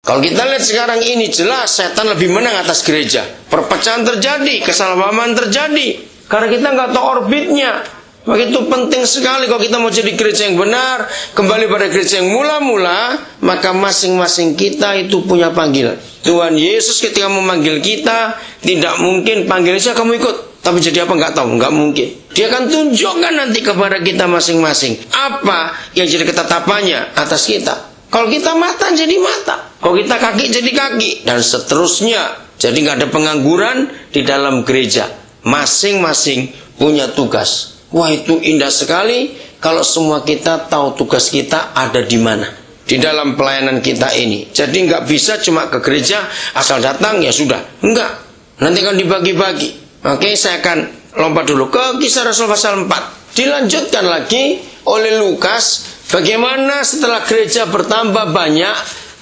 Kalau kita lihat sekarang ini jelas setan lebih menang atas gereja. Perpecahan terjadi, kesalahpahaman terjadi. Karena kita nggak tahu orbitnya. Maka itu penting sekali kalau kita mau jadi gereja yang benar, kembali pada gereja yang mula-mula, maka masing-masing kita itu punya panggilan. Tuhan Yesus ketika memanggil kita, tidak mungkin panggil saya kamu ikut. Tapi jadi apa nggak tahu, nggak mungkin. Dia akan tunjukkan nanti kepada kita masing-masing apa yang jadi ketetapannya atas kita. Kalau kita mata jadi mata, kalau kita kaki jadi kaki, dan seterusnya. Jadi nggak ada pengangguran di dalam gereja. Masing-masing punya tugas. Wah, itu indah sekali kalau semua kita tahu tugas kita ada di mana di dalam pelayanan kita ini. Jadi nggak bisa cuma ke gereja asal datang ya sudah. Enggak. Nanti akan dibagi-bagi. Oke, saya akan lompat dulu ke Kisah Rasul pasal 4. Dilanjutkan lagi oleh Lukas. Bagaimana setelah gereja bertambah banyak,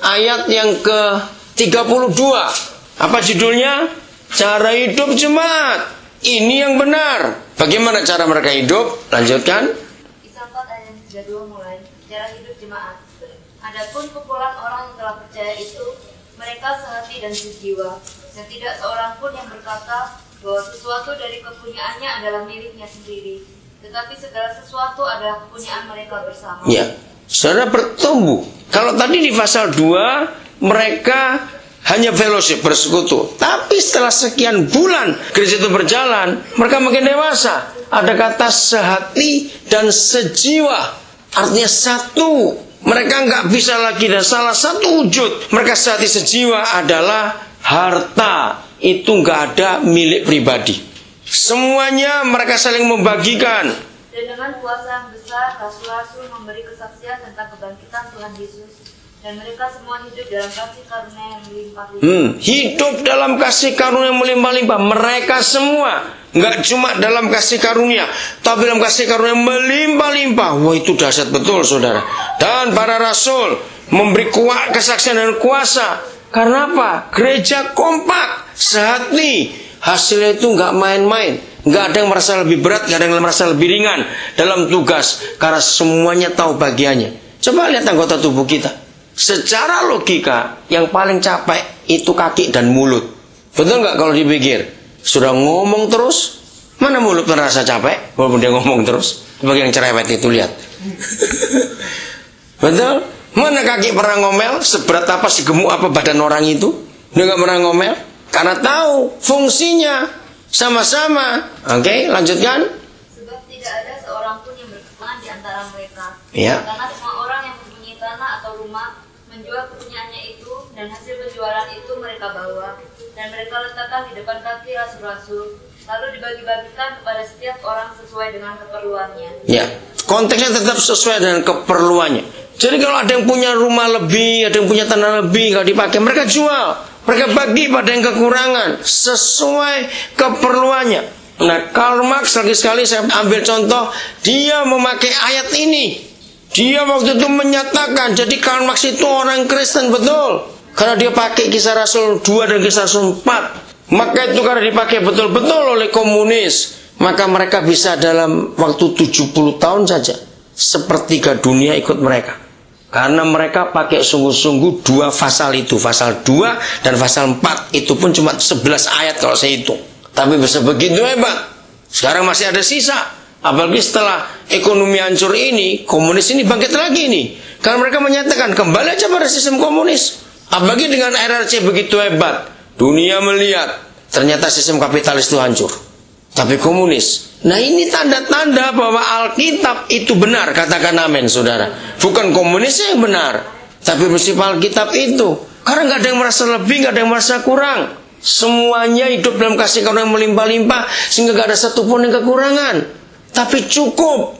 ayat yang ke-32. Apa judulnya? Cara hidup jemaat. Ini yang benar. Bagaimana cara mereka hidup? Lanjutkan. Kisah 4 ayat 32 mulai. Cara hidup jemaat. Adapun kumpulan orang yang telah percaya itu, mereka sehati dan sejiwa, dan tidak seorang pun yang berkata bahwa sesuatu dari kepunyaannya adalah miliknya sendiri, tetapi segala sesuatu adalah kepunyaan mereka bersama. Ya, saudara bertumbuh. Kalau tadi di pasal 2 mereka hanya fellowship, bersekutu. Tapi setelah sekian bulan gereja itu berjalan, mereka makin dewasa. Ada kata sehati dan sejiwa, artinya satu. Mereka nggak bisa lagi, dan salah satu wujud mereka sehati sejiwa adalah harta. Itu nggak ada milik pribadi. Semuanya mereka saling membagikan. Dan dengan kuasa yang besar, rasul-rasul memberi kesaksian tentang kebangkitan Tuhan Yesus. Dan mereka semua hidup dalam kasih karunia yang melimpah-limpah. Hidup dalam kasih karunia yang melimpah-limpah. Mereka semua. Nggak cuma dalam kasih karunia, tapi dalam kasih karunia yang melimpah-limpah. Wah, itu dahsyat betul, saudara. Dan para rasul memberi kesaksian dan kuasa. Karena apa? Gereja kompak, sehati. Hasilnya itu nggak main-main. Nggak ada yang merasa lebih berat, nggak ada yang merasa lebih ringan dalam tugas. Karena semuanya tahu bagiannya. Coba lihat anggota tubuh kita. Secara logika, yang paling capek itu kaki dan mulut. Betul nggak kalau dipikir? Sudah ngomong terus, mana mulut merasa capek? Walaupun dia ngomong terus. Bagi yang cerewet itu, lihat. Betul? Mana kaki pernah ngomel? Seberat apa, segemuk apa badan orang itu? Dia nggak pernah ngomel. Karena tahu fungsinya sama-sama. Oke, lanjutkan. Sebab tidak ada seorang pun yang berkepentingan di antara mereka. Ya. Karena semua orang yang mempunyai tanah atau rumah menjual kepunyaannya itu, dan hasil penjualan itu mereka bawa, dan mereka letakkan di depan kaki rasul-rasul, lalu dibagi-bagikan kepada setiap orang sesuai dengan keperluannya. Ya, konteksnya tetap sesuai dengan keperluannya. Jadi kalau ada yang punya rumah lebih, ada yang punya tanah lebih, kalau dipakai, mereka jual. Mereka bagi pada yang kekurangan, sesuai keperluannya. Nah, Karl Marx lagi sekali saya ambil contoh, dia memakai ayat ini. Dia waktu itu menyatakan, jadi Karl Marx itu orang Kristen, betul. Karena dia pakai Kisah Rasul 2 dan Kisah Rasul 4. Maka itu karena dipakai betul-betul oleh komunis, maka mereka bisa dalam waktu 70 tahun saja sepertiga dunia ikut mereka. Karena mereka pakai sungguh-sungguh 2 pasal itu, pasal 2 dan pasal 4. Itu pun cuma 11 ayat kalau saya hitung. Tapi bisa begitu hebat. Sekarang masih ada sisa. Apalagi setelah ekonomi hancur ini, komunis ini bangkit lagi nih. Karena mereka menyatakan kembali aja pada sistem komunis. Apalagi dengan RRC begitu hebat, dunia melihat ternyata sistem kapitalis itu hancur. Tapi komunis. Nah, ini tanda-tanda bahwa Alkitab itu benar. Katakan amin, saudara. Bukan komunisnya yang benar, tapi prinsip Alkitab itu. Karena nggak ada yang merasa lebih, nggak ada yang merasa kurang. Semuanya hidup dalam kasih karunia yang melimpah-limpah, sehingga nggak ada satupun yang kekurangan. Tapi cukup.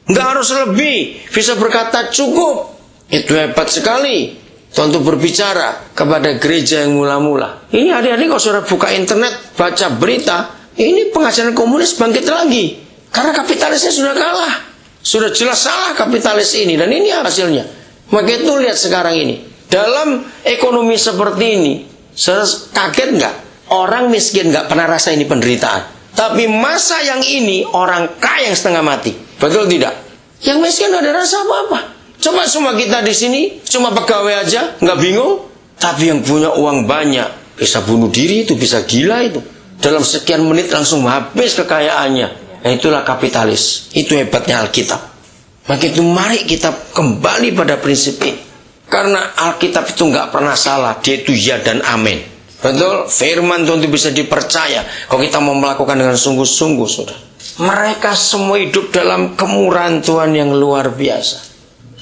Nggak harus lebih. Bisa berkata cukup. Itu hebat sekali. Untuk berbicara kepada gereja yang mula-mula. Ini hari-hari kalau saudara buka internet, baca berita, ini pengajaran komunis bangkit lagi. Karena kapitalisnya sudah kalah. Sudah jelas salah kapitalis ini. Dan ini hasilnya. Maka itu lihat sekarang ini. Dalam ekonomi seperti ini, saudara kaget nggak? Orang miskin nggak pernah rasa ini penderitaan. Tapi masa yang ini orang kaya yang setengah mati. Betul tidak? Yang miskin nggak ada rasa apa-apa. Coba semua kita di sini cuma pegawai aja, nggak bingung. Tapi yang punya uang banyak bisa bunuh diri, itu bisa gila itu. Dalam sekian menit langsung habis kekayaannya. Nah, itulah kapitalis. Itu hebatnya Alkitab. Maka itu mari kita kembali pada prinsip ini. Karena Alkitab itu nggak pernah salah. Dia itu ya dan amin. Betul? Firman Tuhan itu bisa dipercaya. Kalau kita mau melakukan dengan sungguh-sungguh, saudara. Mereka semua hidup dalam kemurahan Tuhan yang luar biasa.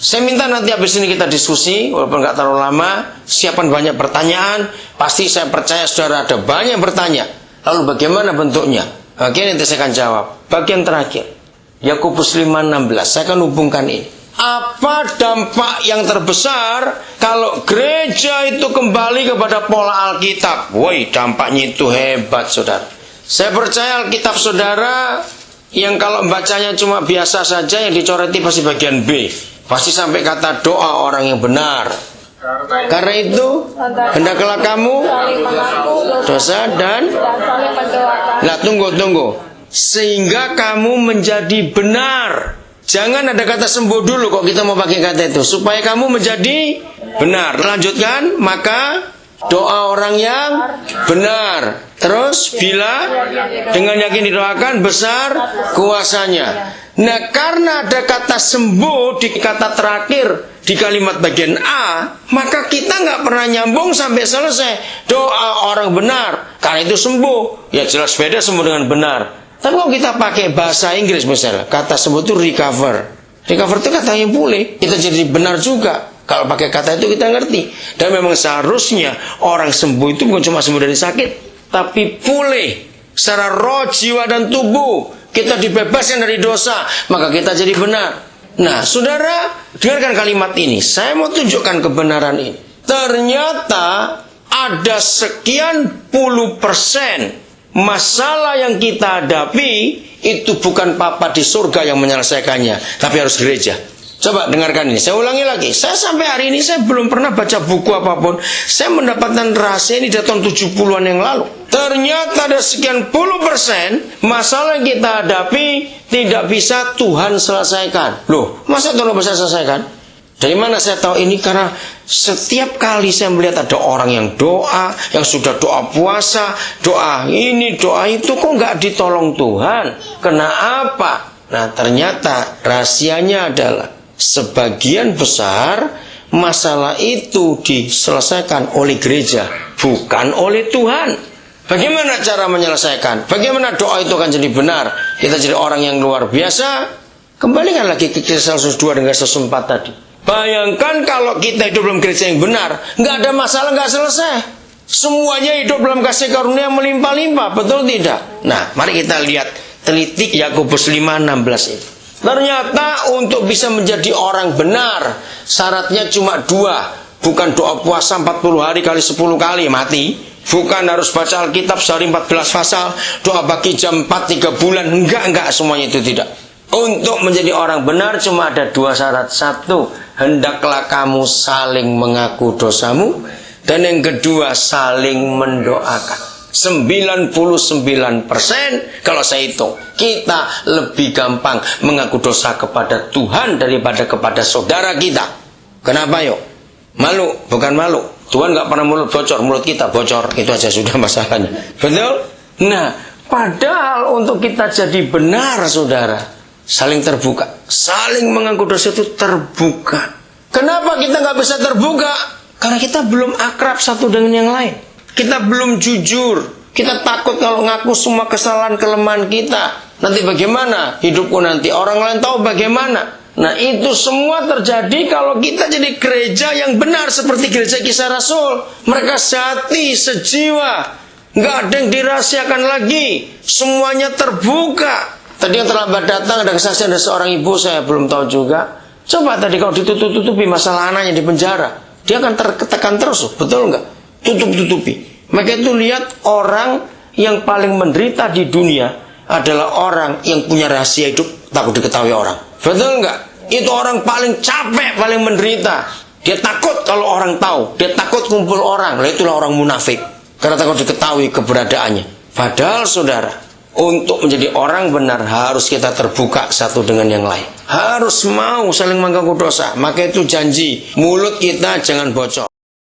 Saya minta nanti habis ini kita diskusi, walaupun nggak terlalu lama. Siapkan banyak pertanyaan. Pasti saya percaya saudara ada banyak bertanya. Lalu bagaimana bentuknya? Oke, nanti saya akan jawab. Bagian terakhir, Yakobus 5:16. Saya akan hubungkan ini. Apa dampak yang terbesar kalau gereja itu kembali kepada pola Alkitab? Woi, dampaknya itu hebat, saudara. Saya percaya Alkitab saudara yang kalau bacanya cuma biasa saja, yang dicoreti pasti bagian B. Pasti sampai kata doa orang yang benar. Karena itu hendaklah kamu dosa dan nah, tunggu. Sehingga kamu menjadi benar. Jangan ada kata sembuh dulu kok kita mau pakai kata itu. Supaya kamu menjadi benar. Lanjutkan, maka doa orang yang benar. Terus bila dengan yakin didoakan besar kuasanya. Nah, karena ada kata sembuh di kata terakhir di kalimat bagian A, maka kita nggak pernah nyambung sampai selesai. Doa orang benar, karena itu sembuh. Ya jelas beda sembuh dengan benar. Tapi kalau kita pakai bahasa Inggris misalnya, kata sembuh itu recover. Recover itu katanya pulih. Kita jadi benar juga. Kalau pakai kata itu kita ngerti. Dan memang seharusnya orang sembuh itu bukan cuma sembuh dari sakit, tapi pulih secara roh, jiwa, dan tubuh. Kita dibebaskan dari dosa, maka kita jadi benar. Nah, saudara, dengarkan kalimat ini. Saya mau tunjukkan kebenaran ini. Ternyata ada sekian puluh persen masalah yang kita hadapi itu bukan papa di surga yang menyelesaikannya, tapi harus gereja. Coba dengarkan ini, saya ulangi lagi. Saya sampai hari ini saya belum pernah baca buku apapun. Saya mendapatkan rahasia ini dari tahun 70-an yang lalu. Ternyata ada sekian puluh persen masalah yang kita hadapi tidak bisa Tuhan selesaikan. Loh, masa Tuhan bisa selesaikan? Dari mana saya tahu ini? Karena setiap kali saya melihat ada orang yang doa, yang sudah doa puasa, doa ini, doa itu, kok nggak ditolong Tuhan? Kenapa? Nah, ternyata rahasianya adalah sebagian besar masalah itu diselesaikan oleh gereja, bukan oleh Tuhan. Bagaimana cara menyelesaikan? Bagaimana doa itu akan jadi benar? Kita jadi orang yang luar biasa. Kembalikan lagi ke Kisah 2 dan Kisah 4 tadi. Bayangkan kalau kita hidup dalam gereja yang benar, nggak ada masalah, nggak selesai. Semuanya hidup dalam kasih karunia yang melimpah-limpah, betul tidak? Nah, mari kita lihat teliti Yakobus 5:16 itu. Ternyata untuk bisa menjadi orang benar, syaratnya cuma 2. Bukan doa puasa 40 hari kali 10 kali mati. Bukan harus baca Alkitab sehari 14 pasal, doa bagi jam 4 3 bulan. Enggak, semuanya itu tidak. Untuk menjadi orang benar cuma ada 2 syarat. 1, hendaklah kamu saling mengaku dosamu. Dan yang kedua, saling mendoakan. 99% kalau saya hitung, kita lebih gampang mengaku dosa kepada Tuhan daripada kepada saudara kita. Kenapa yuk? Malu, bukan malu. Tuhan nggak pernah mulut bocor, mulut kita bocor, itu aja sudah masalahnya. Betul? Nah, padahal untuk kita jadi benar, saudara, saling terbuka, saling mengaku dosa itu terbuka. Kenapa kita nggak bisa terbuka? Karena kita belum akrab satu dengan yang lain. Kita belum jujur. Kita takut kalau ngaku semua kesalahan kelemahan kita. Nanti bagaimana hidupku nanti? Orang lain tahu bagaimana? Nah, itu semua terjadi kalau kita jadi gereja yang benar seperti gereja Kisah Rasul. Mereka sehati, sejiwa. Nggak ada yang dirahasiakan lagi. Semuanya terbuka. Tadi yang terlambat datang ada kesaksian dari seorang ibu, saya belum tahu juga. Coba tadi kalau ditutup-tutupi masalah anaknya di penjara, dia akan tertekan terus, betul nggak? Tutup-tutupi. Maka itu lihat, orang yang paling menderita di dunia adalah orang yang punya rahasia hidup takut diketahui orang. Betul nggak? Itu orang paling capek, paling menderita. Dia takut kalau orang tahu. Dia takut kumpul orang. Nah, itulah orang munafik. Karena takut diketahui keberadaannya. Padahal saudara, untuk menjadi orang benar harus kita terbuka satu dengan yang lain. Harus mau saling mengaku dosa. Maka itu janji, mulut kita jangan bocor.